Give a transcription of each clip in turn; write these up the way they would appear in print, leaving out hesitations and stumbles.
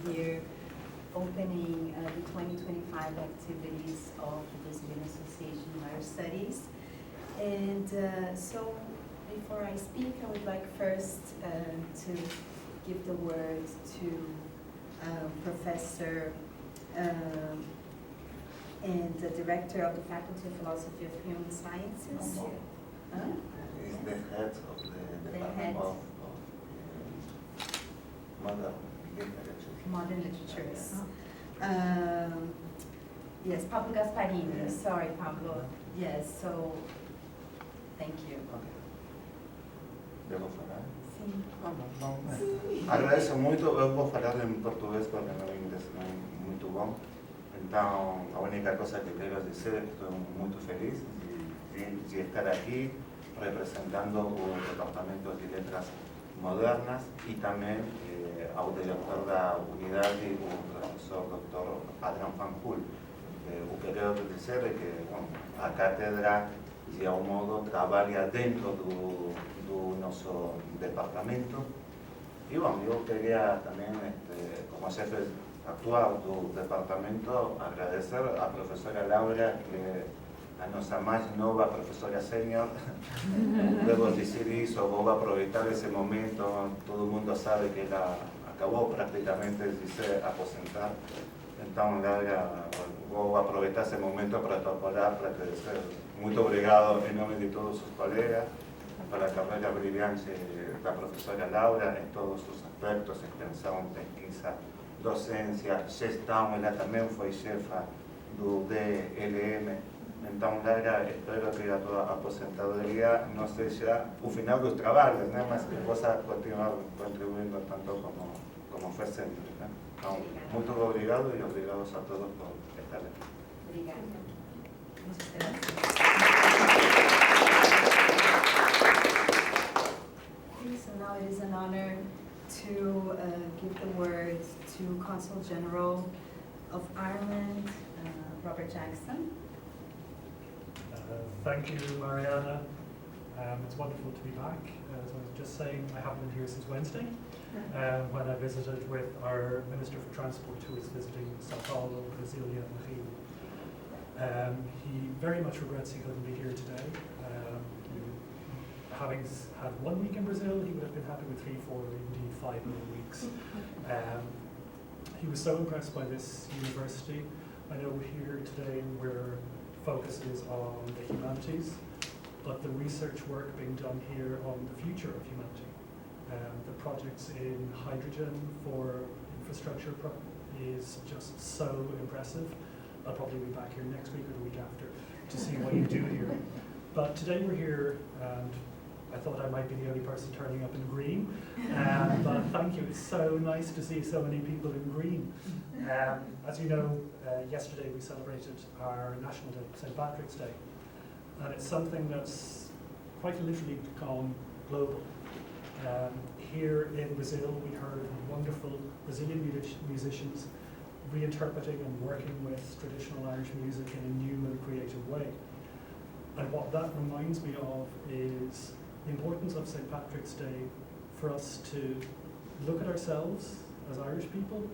here opening the 2025 activities of the Brazilian Association of Irish Studies. And so before I speak, I would like first to give the word to Professor and the Director of the Faculty of Philosophy of Human Sciences. Is the head of the Department of Modern Literatures. Yes, Pablo Gasparini. Yeah. Sorry, Pablo. Yes, so thank you. Devo falar? Sim. Sim. Agradeço muito, eu vou falar em português porque meu inglês não é muito bom. Então, a única coisa que quero dizer é que estou muito feliz de estar aqui representando o Departamento de Letras Modernas e também ao diretor da unidade, o professor Dr. Adrian Fanjul. O que quero dizer é que a cátedra, de algum modo, trabalha dentro do nosso departamento. E, bom, eu queria também, como chefe atual do departamento, agradecer à professora Laura, que é a nossa mais nova professora sênior. Devo dizer isso, vou aproveitar esse momento. Todo mundo sabe que ela acabou praticamente de se aposentar. Então, Laura, vou aproveitar esse momento para protocolar, para agradecer. Muito obrigado em nome de todos os colegas para a carreira brilhante da professora Laura em todos os aspectos, extensão, pesquisa, docência, gestão. Ela também foi chefa do DLM. Então, Laura, espero que a tua aposentadoria não seja o final dos trabalhos, né? Mas que possa continuar contribuindo tanto como fez sempre. Né? Então, muito obrigado e obrigados a todos por estar aqui. Obrigada. So now it is an honor to give the word to Consul General of Ireland, Robert Jackson. Thank you, Mariana. It's wonderful to be back. As I was just saying, I haven't been here since Wednesday, when I visited with our Minister for Transport, who was visiting São Paulo, Brasilia, and Rio. He very much regrets he couldn't be here today. Having had 1 week in Brazil, he would have been happy with 3, 4, or indeed 5 more weeks. He was so impressed by this university. I know here today where focus is on the humanities, but the research work being done here on the future of humanity. The projects in hydrogen for infrastructure is just so impressive. I'll probably be back here next week or the week after to see what you do here. But today we're here, and I thought I might be the only person turning up in green, but thank you. It's so nice to see so many people in green. As you know, yesterday we celebrated our National Day, St. Patrick's Day, and it's something that's quite literally gone global. Here in Brazil, we heard wonderful Brazilian musicians reinterpreting and working with traditional Irish music in a new and creative way. And what that reminds me of is the importance of St. Patrick's Day for us to look at ourselves as Irish people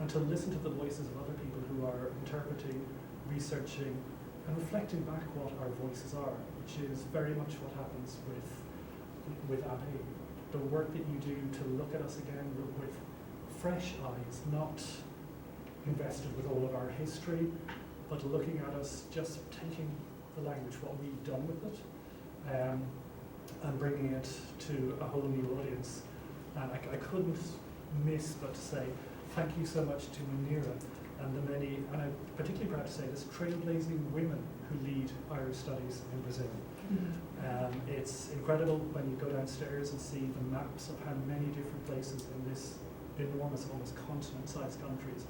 and to listen to the voices of other people who are interpreting, researching, and reflecting back what our voices are, which is very much what happens with Abbey. The work that you do to look at us again with fresh eyes, not invested with all of our history, but looking at us, just taking the language, what we've done with it, and bringing it to a whole new audience. And I couldn't miss but to say thank you so much to Munira and the many, and I'm particularly proud to say this, trailblazing women who lead Irish studies in Brazil. It's incredible when you go downstairs and see the maps of how many different places in this enormous, almost continent-sized countries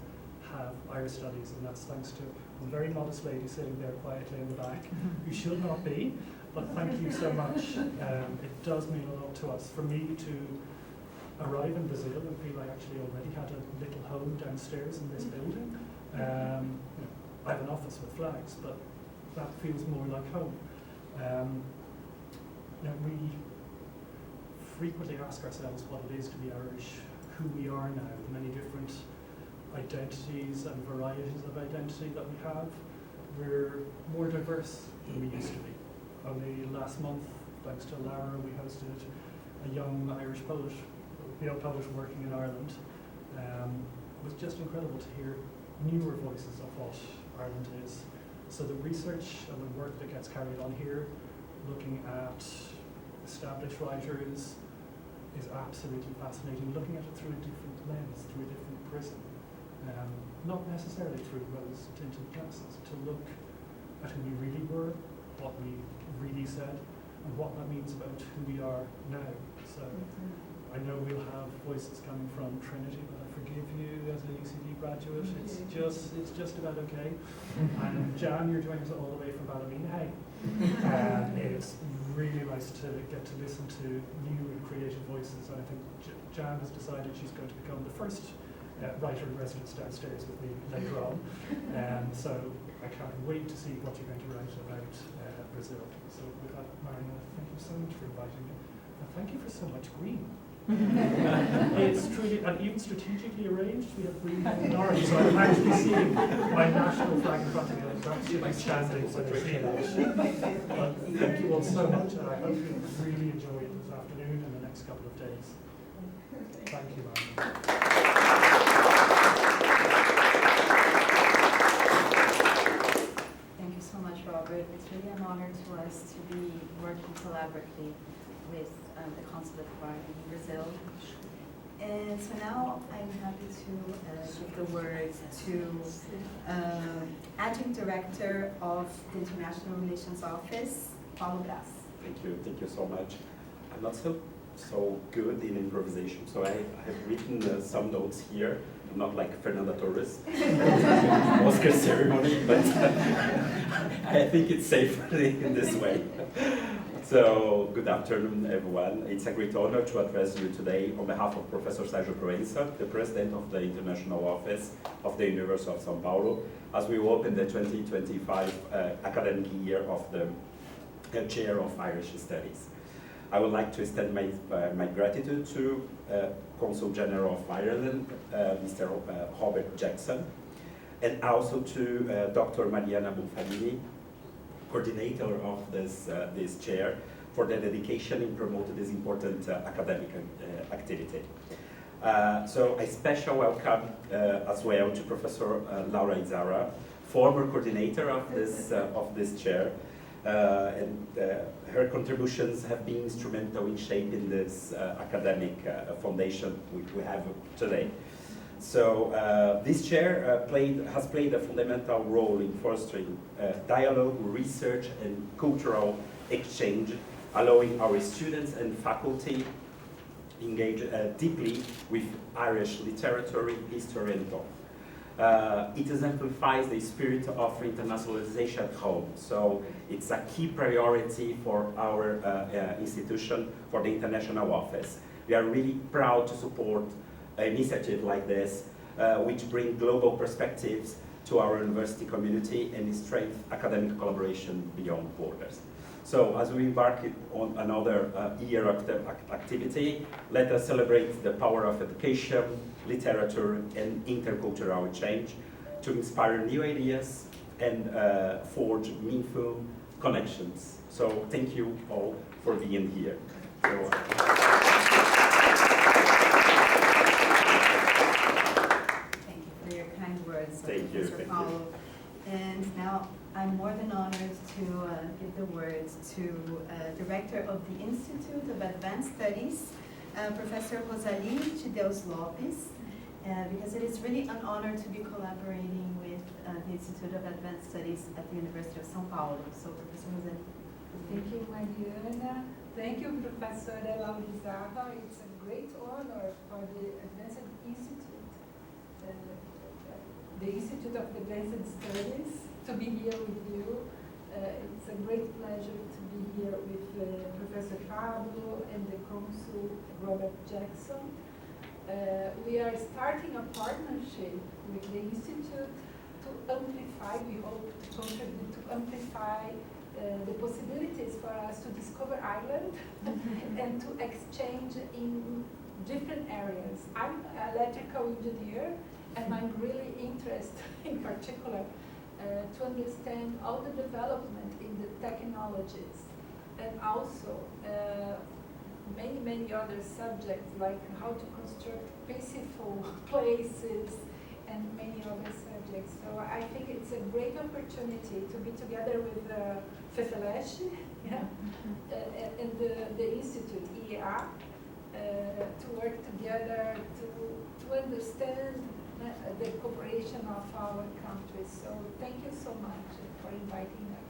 have Irish studies, and that's thanks to a very modest lady sitting there quietly in the back, who should not be, but thank you so much. It does mean a lot to us. For me to arrive in Brazil and feel I actually already had a little home downstairs in this building. I have an office with flags, but that feels more like home. We frequently ask ourselves what it is to be Irish, who we are now, the many different identities and varieties of identity that we have. We're more diverse than we used to be. Only last month, thanks to Lara, we hosted a young Irish poet, working in Ireland. It was just incredible to hear newer voices of what Ireland is. So the research and the work that gets carried on here, looking at established writers, is absolutely fascinating, looking at it through a different lens, through a different prism. Not necessarily through rose-tinted glasses, to look at who we really were, what we really said, and what that means about who we are now. So I know we'll have voices coming from Trinity, but I forgive you as an UCD graduate, it's just about okay. And Jan, you're joining us all the way from Ballymena. Hey. It's really nice to get to listen to new and creative voices, and I think Jan has decided she's going to become the first writer in residence downstairs with me later on. So I can't wait to see what you're going to write about Brazil. So with that, Marina, thank you so much for inviting me. And thank you for so much green. It's truly, and even strategically arranged, we have green in orange, so I'm actually seeing my national flag in front of me, and it's actually outstanding when I see that. But thank you all so much, and I hope you really enjoy it this afternoon and the next couple of days. Thank you, Marina. Robert. It's really an honor to us to be working collaboratively with the Consulate of Ireland in Brazil. And so now I'm happy to give the word to Adjunct Director of the International Relations Office, Paulo Braz. Thank you so much. I'm not so good in improvisation, so I have written some notes here. I'm not like Fernanda Torres, Oscar ceremony, but I think it's safer in this way. So, good afternoon, everyone. It's a great honor to address you today on behalf of Professor Presença, the President of the International Office of the University of São Paulo, as we open the 2025 academic year of the Chair of Irish Studies. I would like to extend my gratitude to Consul General of Ireland, Mr. Robert Jackson, and also to Dr. Mariana Bufalini, coordinator of this chair, for their dedication in promoting this important academic activity. So a special welcome as well to Professor Laura Izara, former coordinator of this chair, and her contributions have been instrumental in shaping this academic foundation which we have today. So this chair has played a fundamental role in fostering dialogue, research, and cultural exchange, allowing our students and faculty engage deeply with Irish literature, history, and thought. It exemplifies the spirit of internationalization at home, so it's a key priority for our institution, for the International Office. We are really proud to support an initiative like this, which bring global perspectives to our university community and strengthen academic collaboration beyond borders. So as we embark on another year of activity, let us celebrate the power of education, literature, and intercultural change to inspire new ideas and forge meaningful connections. So thank you all for being here. So, thank you for your kind words, thank you, Mr. Paulo. And now I'm more than honored to give the words to Director of the Institute of Advanced Studies, Professor Rosalie Chideus Lopes, because it is really an honor to be collaborating with the Institute of Advanced Studies at the University of São Paulo. So, Professor Rosalie. Thank you, Mariana. Thank you, Professor Laura Izara. It's a great honor for the Advanced Institute, the Institute of Advanced Studies, to be here with you. It's a great pleasure to be here with Professor Pablo and the Consul Robert Jackson. We are starting a partnership with the Institute to amplify, we hope to contribute to amplify the possibilities for us to discover Ireland and to exchange in different areas. I'm an electrical engineer, And I'm really interested, in particular, to understand all the development in the technologies, and also many other subjects, like how to construct peaceful places, and many other subjects. So I think it's a great opportunity to be together with Fefeleche, yeah, and the Institute, IEA, to work together to understand the cooperation of our countries. So thank you so much for inviting us.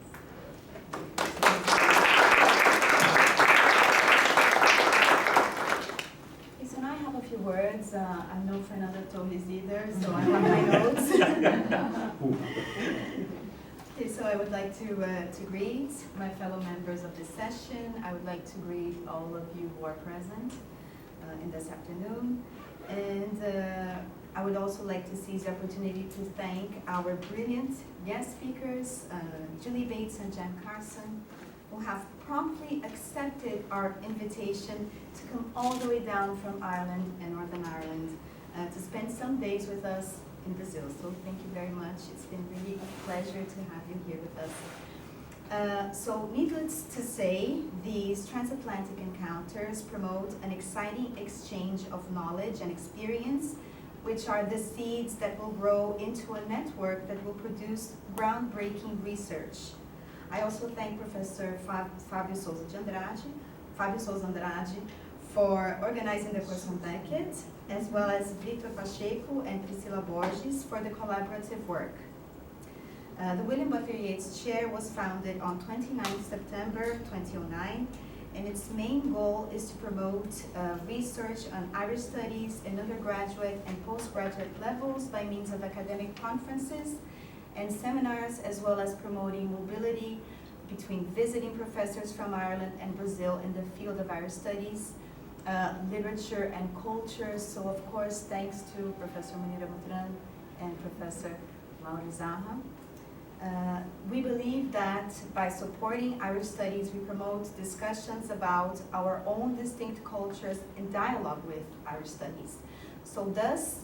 So now I have a few words. I'm no Fernanda Torres either, so I have my notes. Okay, so I would like to greet my fellow members of this session. I would like to greet all of you who are present in this afternoon. And I would also like to seize the opportunity to thank our brilliant guest speakers, Julie Bates and Jan Carson, who have promptly accepted our invitation to come all the way down from Ireland and Northern Ireland to spend some days with us in Brazil. So thank you very much. It's been really a pleasure to have you here with us. So needless to say, these transatlantic encounters promote an exciting exchange of knowledge and experience, which are the seeds that will grow into a network that will produce groundbreaking research. I also thank Professor Fábio Souza Andrade for organizing the course on Beckett, as well as Victor Pacheco and Priscila Borges for the collaborative work. The William Butler Yeats Chair was founded on 29 September 2009, and its main goal is to promote research on Irish studies in undergraduate and postgraduate levels by means of academic conferences and seminars, as well as promoting mobility between visiting professors from Ireland and Brazil in the field of Irish studies, literature and culture. So of course, thanks to Professor Munira Mutran and Professor Laura Zaha. We believe that by supporting Irish studies, we promote discussions about our own distinct cultures in dialogue with Irish studies. So thus,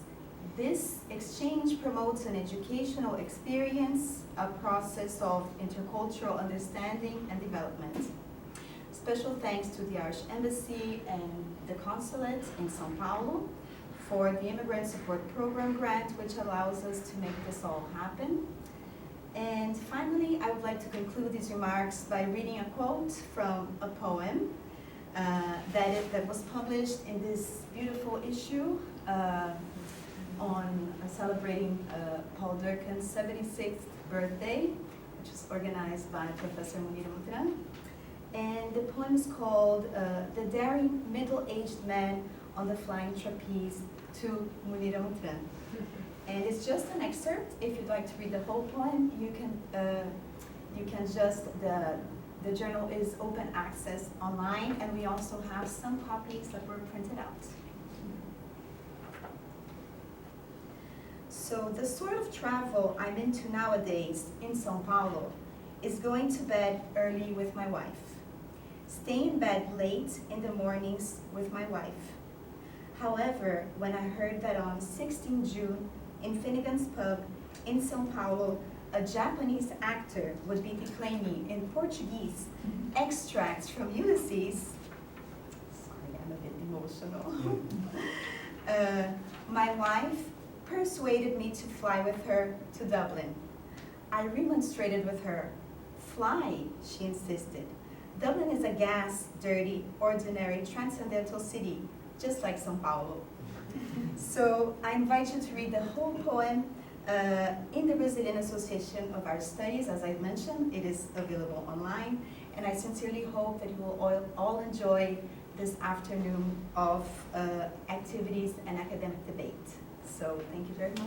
this exchange promotes an educational experience, a process of intercultural understanding and development. Special thanks to the Irish Embassy and the Consulate in São Paulo for the Immigrant Support Program grant, which allows us to make this all happen. And finally, I would like to conclude these remarks by reading a quote from a poem that was published in this beautiful issue on celebrating Paul Durkan's 76th birthday, which was organized by Professor Munira Mutran. And the poem is called The Daring Middle-Aged Man on the Flying Trapeze to Munira Mutran. And it's just an excerpt. If you'd like to read the whole poem, you can just, the journal is open access online, and we also have some copies that were printed out. So the sort of travel I'm into nowadays in São Paulo is going to bed early with my wife, stay in bed late in the mornings with my wife. However, when I heard that on 16 June, in Finnegan's Pub in São Paulo, a Japanese actor would be declaiming in Portuguese extracts from Ulysses, sorry, I'm a bit emotional, my wife persuaded me to fly with her to Dublin. I remonstrated with her. Fly, she insisted. Dublin is a gas, dirty, ordinary, transcendental city, just like São Paulo. So I invite you to read the whole poem in the Brazilian Association of Art Studies. As I mentioned, it is available online, and I sincerely hope that you will all enjoy this afternoon of activities and academic debate. So thank you very much.